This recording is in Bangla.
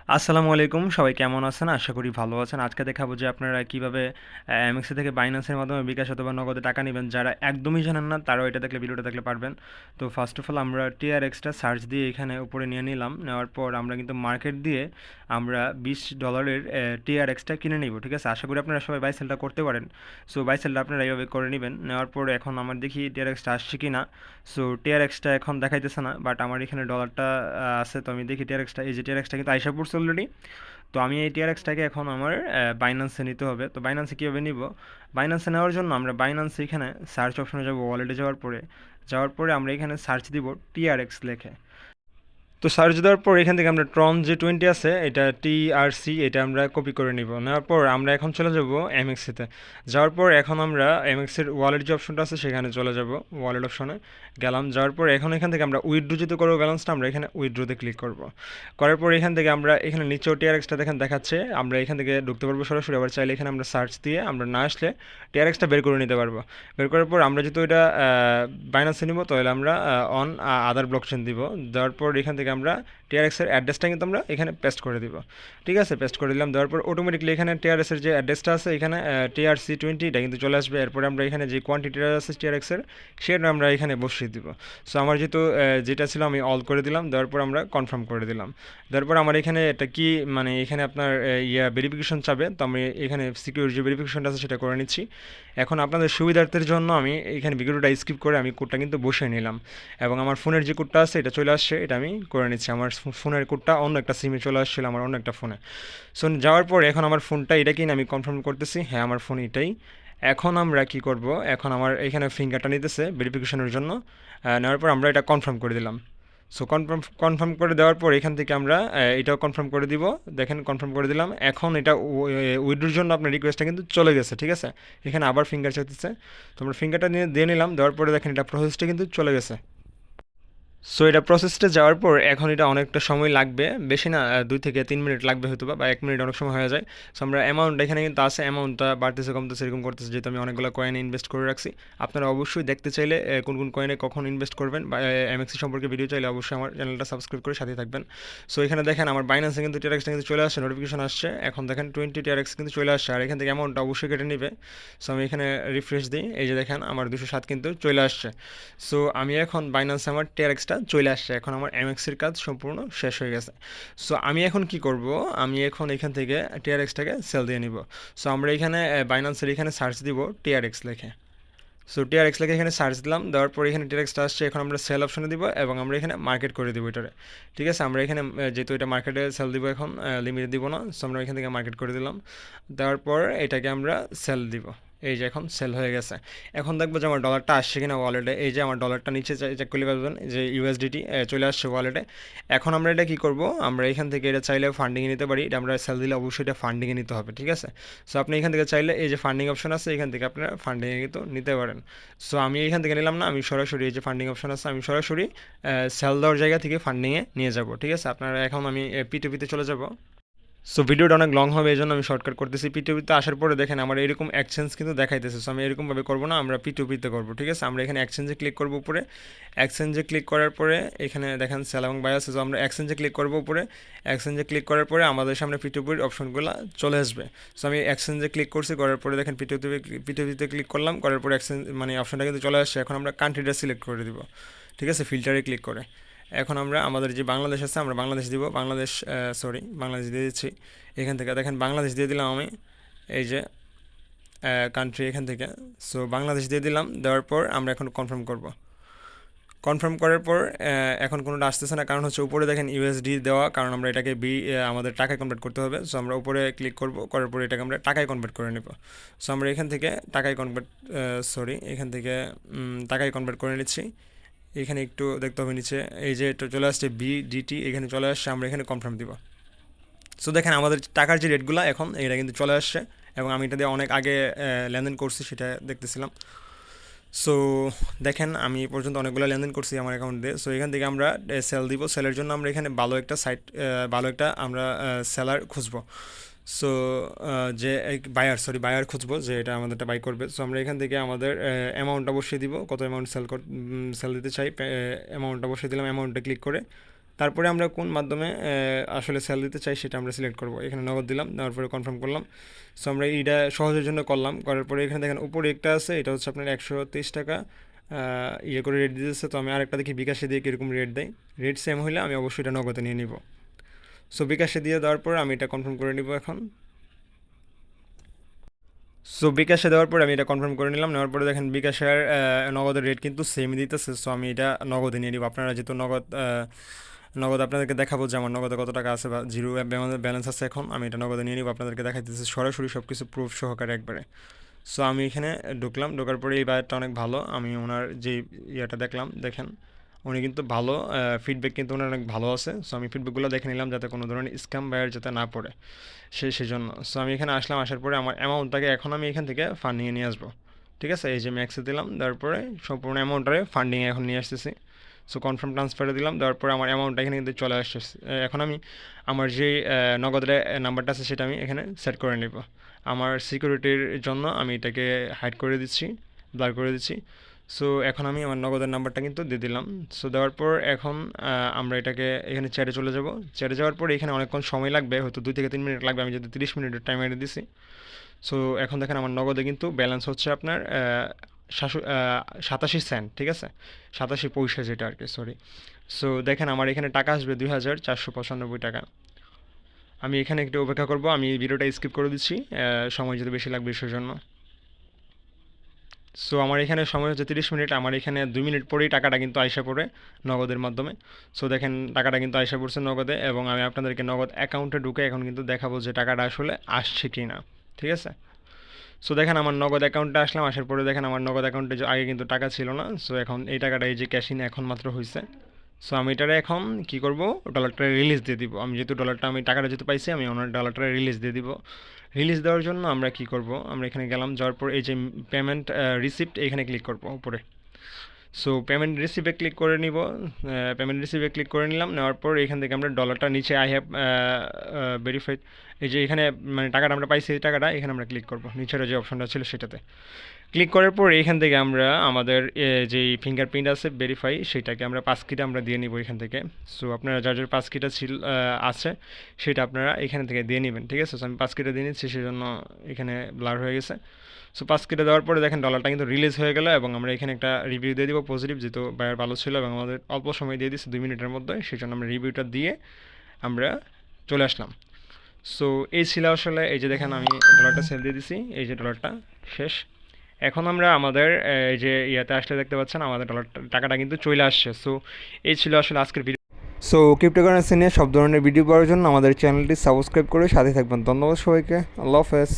আসসালামু আলাইকুম, সবাই কেমন আছেন? আশা করি ভালো আছেন। আজকে দেখাবো যে আপনারা কিভাবে এমএক্সি থেকে বাইন্যান্সের মাধ্যমে বিকাশ অথবা নগদে টাকা নেবেন। যারা একদমই জানেন না তারাও এটা দেখলে ভিডিওটা দেখলে পারবেন। তো ফার্স্ট অফ অল আমরা টিআরএক্সটা সার্চ দিয়ে এখানে উপরে নিয়ে নিলাম। নেওয়ার পর আমরা কিন্তু মার্কেট দিয়ে আমরা $20 টিআরএক্সটা কিনে নিব। ঠিক আছে? আশা করি আপনারা সবাই বাই সেলটা করতে পারেন। সো বাই সেলটা আপনারা এইভাবে করে নেবেন। নেওয়ার পর এখন আমার দেখি টিআরএক্সটা আসছে কি না। সো টিআরএক্সটা এখন দেখাইতেছে না, বাট আমার এখানে ডলারটা আছে। তো আমি দেখি টিআরএক্সটা, এই যে টিআরএক্সটা কিন্তু আইসা পড়ছে অলরেডি। তো আমি এই টিআরএক্সটাকে এখন আমার বাইন্যান্সে নিতে হবে। তো বাইন্যান্সে কীভাবে নিব? বাইন্যান্সে নেওয়ার জন্য আমরা বাইন্যান্সে এখানে সার্চ অপশনে যাব, ওয়ালেটে যাওয়ার পরে আমরা এখানে সার্চ দিব টিআরএক্স লেখে। তো সার্চ দেওয়ার পর এখান থেকে আমরা ট্রন যে 20 আছে এটা টিআরসি, এটা আমরা কপি করে নিব। নেওয়ার পর আমরা এখন চলে যাব এমএক্সিতে। যাওয়ার পর এখন আমরা এমএক্সের ওয়ালেট যে অপশনটা আছে সেখানে চলে যাব। ওয়ালেট অপশনে গেলাম, যাওয়ার পর এখন এখান থেকে আমরা উইথড্রো যেতে করবো ব্যালেন্সটা, আমরা এখানে উইথড্রোতে ক্লিক করব। করার পর এখান থেকে আমরা এখানে নিচেও টিআরএক্সটা দেখেন দেখাচ্ছে, আমরা এখান থেকে ঢুকতে পারবো সরাসরি। আবার চাইলে এখানে আমরা সার্চ দিয়ে আমরা না আসলে টিআরএক্সটা বের করে নিতে পারবো। বের করার পর আমরা যেহেতু এটা বাইন্যান্সে নিব, তাহলে আমরা অন আদার ব্লকচেন দিব। দেওয়ার পর এখান থেকে আমরা টিআরএক্সের অ্যাড্রেসটা কিন্তু আমরা এখানে পেস্ট করে দিব। ঠিক আছে, পেস্ট করে দিলাম। দেওয়ার পর অটোমেটিকলি এখানে টিআরএসের যে অ্যাড্রেসটা আছে এখানে TRC20 এটা কিন্তু চলে আসবে। এরপরে আমরা এখানে যে কোয়ান্টিটিটা আছে টিআরএক্সের সেটা আমরা এখানে বসিয়ে দিব। সো আমার যেহেতু যেটা ছিল আমি অল করে দিলাম, দেওয়ার পর আমরা কনফার্ম করে দিলাম। দেওয়ার পর আমার এখানে এটা কি মানে এখানে আপনার ভেরিফিকেশন চাবে, তো আমি এখানে সিকিউর যে ভেরিফিকেশনটা আছে সেটা করে নিচ্ছি। এখন আপনাদের সুবিধার্থের জন্য আমি এখানে ভিডিওটা স্কিপ করে আমি কোডটা কিন্তু বসিয়ে নিলাম, এবং আমার ফোনের যে কোডটা আছে এটা চলে আসছে, এটা আমি করে নিচ্ছি। আমার ফোনের কোডটা অন্য একটা সিমে চলে আসছিল, আমার অন্য একটা ফোনে। সো যাওয়ার পর এখন আমার ফোনটা এটা কিনা আমি কনফার্ম করতেছি, হ্যাঁ আমার ফোন এটাই। এখন আমরা কি করব, এখন আমার এখানে ফিঙ্গারটা নিতেছে ভেরিফিকেশনের জন্য। নেওয়ার পর আমরা এটা কনফার্ম করে দিলাম। সো কনফার্ম করে দেওয়ার পর এখান থেকে আমরা এটাও কনফার্ম করে দিব। দেখেন কনফার্ম করে দিলাম। এখন এটা উইথড্রোর জন্য আপনার রিকোয়েস্টটা কিন্তু চলে গেছে। ঠিক আছে, এখানে আবার ফিঙ্গার চাইতেছে, তো আমরা ফিঙ্গারটা নিয়ে দিয়ে নিলাম। দেওয়ার পরে দেখেন এটা প্রসেসটা কিন্তু চলে গেছে। সো এটা প্রসেসটা যাওয়ার পর এখন এটা অনেকটা সময় লাগবে, বেশি না, 2 থেকে 3 মিনিট লাগবে হয়তো, বা 1 মিনিট অনেক সময় হয়ে যায়। সো আমরা অ্যামাউন্ট এখানে কিন্তু আছে, অ্যামাউন্টটা বাড়তেছে কমতেছে এরকম করতেছে, যেহেতু আমি অনেকগুলো কয়েনে ইনভেস্ট করে রাখছি। আপনারা অবশ্যই দেখতে চাইলে কোন কোন কয়েনে কখন ইনভেস্ট করবেন বা এমএক্সি সম্পর্কে ভিডিও চাইলে অবশ্যই আমার চ্যানেলটা সাবস্ক্রাইব করে সাথে থাকবেন। সো এখানে দেখেন আমার বাইন্যান্সে কিন্তু টিআরএক্সটা কিন্তু চলে আসছে, নোটিফিকেশন আসছে। এখন দেখেন 20 টিআরএক্স কিন্তু চলে আসছে, আর এখান থেকে অ্যামাউন্টটা অবশ্যই কেটে নেবে। সো আমি এখানে রিফ্রেশ দিই, এই যে দেখেন আমার 207 কিন্তু চলে আসছে। সো আমি এখন বাইন্যান্সে আমার টিআরএক্সটা চলে আসছে, এখন আমার এমএক্সির কাজ সম্পূর্ণ শেষ হয়ে গেছে। সো আমি এখন কি করব, আমি এখন এখান থেকে টিআরএক্সটাকে সেল দিয়ে নিব। সো আমরা এখানে বাইন্যান্সের এখানে সার্চ দিব টিআরএক্স লিখে। সো টিআরএক্স লিখে এখানে সার্চ দিলাম, দেওয়ার পর এখানে টিআরএক্সটা আসছে। এখন আমরা সেল অপশনে দিব এবং আমরা এখানে মার্কেট করে দিব এটারে। ঠিক আছে, আমরা এখানে যেহেতু এটা মার্কেটে সেল দিব, এখন লিমিট দিব না। সো আমরা এখান থেকে মার্কেট করে দিলাম। দেওয়ার পর এটাকে আমরা সেল দিব। এই যে এখন সেল হয়ে গেছে। এখন দেখবো যে আমার ডলারটা আসছে কিনা ওয়ালেটে। এই যে আমার ডলারটা নিচে চেক করলে পাবেন যে ইউএসডিটি চলে আসছে ওয়ালেটে। এখন আমরা এটা কি করব, আমরা এখান থেকে এটা চাইলে ফান্ডিংয়ে নিতে পারি। এটা আমরা সেল দিলে অবশ্যই এটা ফান্ডিংয়ে নিতে হবে। ঠিক আছে, সো আপনি এখান থেকে চাইলে এই যে ফান্ডিং অপশন আছে এখান থেকে আপনারা ফান্ডিংয়ে কিন্তু নিতে পারেন। সো আমি এখান থেকে নিলাম না, আমি সরাসরি এই যে ফান্ডিং অপশন আছে আমি সরাসরি সেল দেওয়ার জায়গা থেকে ফান্ডিংয়ে নিয়ে যাব। ঠিক আছে, আপনারা এখন আমি পিটুপিতে চলে যাব। সো ভিডিওটা অনেক লং হবে, এই জন্য আমি শর্টকাট করতেছি। পিটুপিতে আসার পরে দেখেন আমার এরকম এক্সচেঞ্জ কিন্তু দেখাইতেছে। সো আমি এরকমভাবে করবো না, আমরা পিটুপিতে করবো। ঠিক আছে, আমরা এখানে এক্সচেঞ্জে ক্লিক করবো উপরে। এক্সচেঞ্জে ক্লিক করার পরে এখানে দেখেন সেল এবং বাই আছে। সো আমরা এক্সচেঞ্জে ক্লিক করবো উপরে। এক্সচেঞ্জে ক্লিক করার পরে আমাদের সামনে পিটুপির অপশনগুলো চলে আসবে। সো আমি এক্সচেঞ্জে ক্লিক করছি, করার পরে দেখেন পিটুপিতে ক্লিক করলাম, করার পরে এক্সচেঞ্জ মানে অপশনটা কিন্তু চলে আসছে। এখন আমরা কান্ট্রিটা সিলেক্ট করে দিব। ঠিক আছে, ফিল্টারে ক্লিক করে এখন আমরা আমাদের যে বাংলাদেশ আছে আমরা বাংলাদেশ দিব। বাংলাদেশ দিয়ে দিচ্ছি। এখান থেকে দেখেন বাংলাদেশ দিয়ে দিলাম আমি, এই যে কান্ট্রি এখান থেকে। সো বাংলাদেশ দিয়ে দিলাম, দেওয়ার পর আমরা এখন কনফার্ম করব। কনফার্ম করার পর এখন কোনোটা আসতেছে না, কারণ হচ্ছে উপরে দেখেন ইউএসডি দেওয়া, কারণ আমরা এটাকে আমাদের টাকায় কনভার্ট করতে হবে। সো আমরা উপরে ক্লিক করব, করার পরে এটাকে আমরা টাকায় কনভার্ট করে নেব। সো আমরা এখান থেকে টাকায় কনভার্ট এখান থেকে টাকায় কনভার্ট করে নিচ্ছি। এখানে একটু দেখতে হবে নিচে, এই যে এটা চলে আসছে বিডিটি, এখানে চলে আসছে, আমরা এখানে কনফার্ম দিব। সো দেখেন আমাদের টাকার যে রেটগুলো এখন এটা কিন্তু চলে আসছে, এবং আমি এটা দিয়ে অনেক আগে লেনদেন করছি সেটা দেখতেছিলাম। সো দেখেন আমি এই পর্যন্ত অনেকগুলো লেনদেন করছি আমার অ্যাকাউন্ট দিয়ে। সো এখান থেকে আমরা সেল দিব। সেলের জন্য আমরা এখানে ভালো একটা আমরা সেলার খুঁজবো। সো যে বায়ার খুঁজবো যে এটা আমাদেরটা বাই করবে। সো আমরা এখান থেকে আমাদের অ্যামাউন্টটা বসিয়ে দিব, কত অ্যামাউন্ট সেল দিতে চাই। অ্যামাউন্টটা বসিয়ে দিলাম, অ্যামাউন্টটা ক্লিক করে তারপরে আমরা কোন মাধ্যমে আসলে সেল দিতে চাই সেটা আমরা সিলেক্ট করব। এখানে নগদ দিলাম, দেওয়ার পরে কনফার্ম করলাম। সো আমরা এইটা সহজের জন্য করলাম, করার পরে এখানে দেখেন উপরে একটা আছে, এটা হচ্ছে আপনার 123 টাকা ইয়ে করে রেট দিতেছে। তো আমি আরেকটা দেখি বিকাশে দিয়ে কীরকম রেট দেয়। রেট সেম হলে আমি অবশ্যই এটা নগদে নিয়ে নিব। সো বিকাশে দিয়ে দেওয়ার পর আমি এটা কনফার্ম করে নিব এখন। সো বিকাশে দেওয়ার পরে আমি এটা কনফার্ম করে নিলাম। নেওয়ার পরে দেখেন বিকাশের নগদের রেট কিন্তু সেমই দিতেছে। সো আমি এটা নগদে নিয়ে নিব। আপনারা যেহেতু নগদ আপনাদেরকে দেখাবো যে আমার নগদে কত টাকা আছে বা জিরো ব্যালেন্স আছে, এখন আমি এটা নগদে নিয়ে নিব। আপনাদেরকে দেখাইতেছি সরাসরি সব কিছু প্রুফ সহকারে একবারে। সো আমি এখানে ঢুকলাম, ঢোকার পরে এই বায়ারটা অনেক ভালো। আমি ওনার যে ইয়েটা দেখলাম, দেখেন উনি কিন্তু ভালো ফিডব্যাক, কিন্তু ওনার অনেক ভালো আছে। সো আমি ফিডব্যাকগুলো দেখে নিলাম যাতে কোনো ধরনের স্ক্যাম বায়ার যাতে না পড়ে সেই জন্য। সো আমি এখানে আসলাম, আসার পরে আমার অ্যামাউন্টটাকে এখন আমি এখান থেকে ফান্ডিংয়ে নিয়ে আসবো। ঠিক আছে, এই যে ম্যাক্সে দিলাম, দেওয়ার পরে সম্পূর্ণ অ্যামাউন্টটারে ফান্ডিংয়ে এখন নিয়ে আসতেছি। সো কনফার্ম ট্রান্সফারে দিলাম, দেওয়ার পরে আমার অ্যামাউন্টটা এখানে কিন্তু চলে আসছে। এখন আমি আমার যে নগদের নাম্বারটা আছে সেটা আমি এখানে সেট করে নেব। আমার সিকিউরিটির জন্য আমি এটাকে হাইড করে দিচ্ছি, ব্লার করে দিচ্ছি। সো এখন আমি আমার নগদের নাম্বারটা কিন্তু দিয়ে দিলাম। সো দেওয়ার পর এখন আমরা এটাকে এখানে চ্যাটে চলে যাব। চ্যাটে যাওয়ার পর এখানে অনেকক্ষণ সময় লাগবে, হয়তো 2 থেকে 3 মিনিট লাগবে। আমি যদি 30 মিনিটের টাইম এনে দিছি। সো এখন দেখেন আমার নগদে কিন্তু ব্যালেন্স হচ্ছে আপনার 87 সেন্ট। ঠিক আছে, 87 পয়সা যেটা আর কি, সরি। সো দেখেন আমার এখানে টাকা আসবে 2495 টাকা। আমি এখানে একটু অপেক্ষা করব, আমি ভিডিওটা স্কিপ করে দিচ্ছি, সময় যদি বেশি লাগবে সেজন্য। সো আমার এখানে সময় হচ্ছে 30 মিনিট। আমার এখানে 2 মিনিট পরেই টাকাটা কিন্তু আইসা পড়ে নগদের মাধ্যমে। সো দেখেন টাকাটা কিন্তু আইসা পড়ছে নগদে, এবং আমি আপনাদেরকে নগদ অ্যাকাউন্টে ঢুকে এখন কিন্তু দেখাবো যে টাকাটা আসলে আসছে কি না। ঠিক আছে, সো দেখেন আমার নগদ অ্যাকাউন্টে আসলাম, আসার পরে দেখেন আমার নগদ অ্যাকাউন্টে আগে কিন্তু টাকা ছিল না। সো এখন এই টাকাটা এই যে ক্যাশ ইন এখন মাত্র হয়েছে। সো আমি এটারে এখন কি করব, ডলারটা রিলিজ দিয়ে দিব। আমি যেহেতু টাকাটা যেহেতু পাইছি, আমি ওনার ডলারটা রিলিজ দিয়ে দিব। রিলিজ দেওয়ার জন্য আমরা কি করব, আমরা এখানে গেলাম, যাওয়ার পর এই যে পেমেন্ট রিসিপ্ট এখানে ক্লিক করব উপরে। সো পেমেন্ট রিসিভে ক্লিক করে নিব, পেমেন্ট রিসিভে ক্লিক করে নিলাম। নেওয়ার পর এখান থেকে আমরা ডলারটা নিচে আই হ্যাভ ভেরিফাইড, এই যে এখানে মানে টাকাটা আমরা পাইছি, এই টাকাটা এখানে আমরা ক্লিক করব, নিচের যে অপশনটা ছিল সেটাতে ক্লিক করার পর এখান থেকে আমরা আমাদের যে ফিঙ্গারপ্রিন্ট আছে ভেরিফাই, সেটাকে আমরা পাস কিটা আমরা দিয়ে নিব এখান থেকে। সো আপনারা যার যার পাস কিটা ছিল আছে সেটা আপনারা এখান থেকে দিয়ে নেবেন। ঠিক আছে, সো আমি পাস কিটা দিয়ে নিচ্ছি, সেজন্য এখানে ব্লার হয়ে গেছে। সো পাস কেটে দেওয়ার পরে দেখেন ডলারটা কিন্তু রিলিজ হয়ে গেল, এবং আমরা এখানে একটা রিভিউ দিয়ে দিব পজিটিভ, যেহেতু বায়ার ভালো ছিল এবং আমাদের অল্প সময় দিয়ে দিচ্ছে 2 মিনিটের মধ্যে, সেই জন্য আমরা রিভিউটা দিয়ে আমরা চলে আসলাম। সো এই ছিল আসলে, এই যে দেখেন আমি ডলারটা সেল দিয়ে দিছি, এই যে ডলারটা শেষ। এখন আমরা আমাদের এই যে ইয়াতে আসলে দেখতে পাচ্ছেন আমাদের টাকাটা কিন্তু চলে আসছে। সো এই ছিল আসলে আজকের ভিডিও। সো ক্রিপ্টোকারেন্সি নিয়ে সব ধরনের ভিডিও পাওয়ার জন্য আমাদের চ্যানেলটি সাবস্ক্রাইব করে সাথে থাকবেন। ধন্যবাদ সবাইকে, আল্লাহ হাফেজ।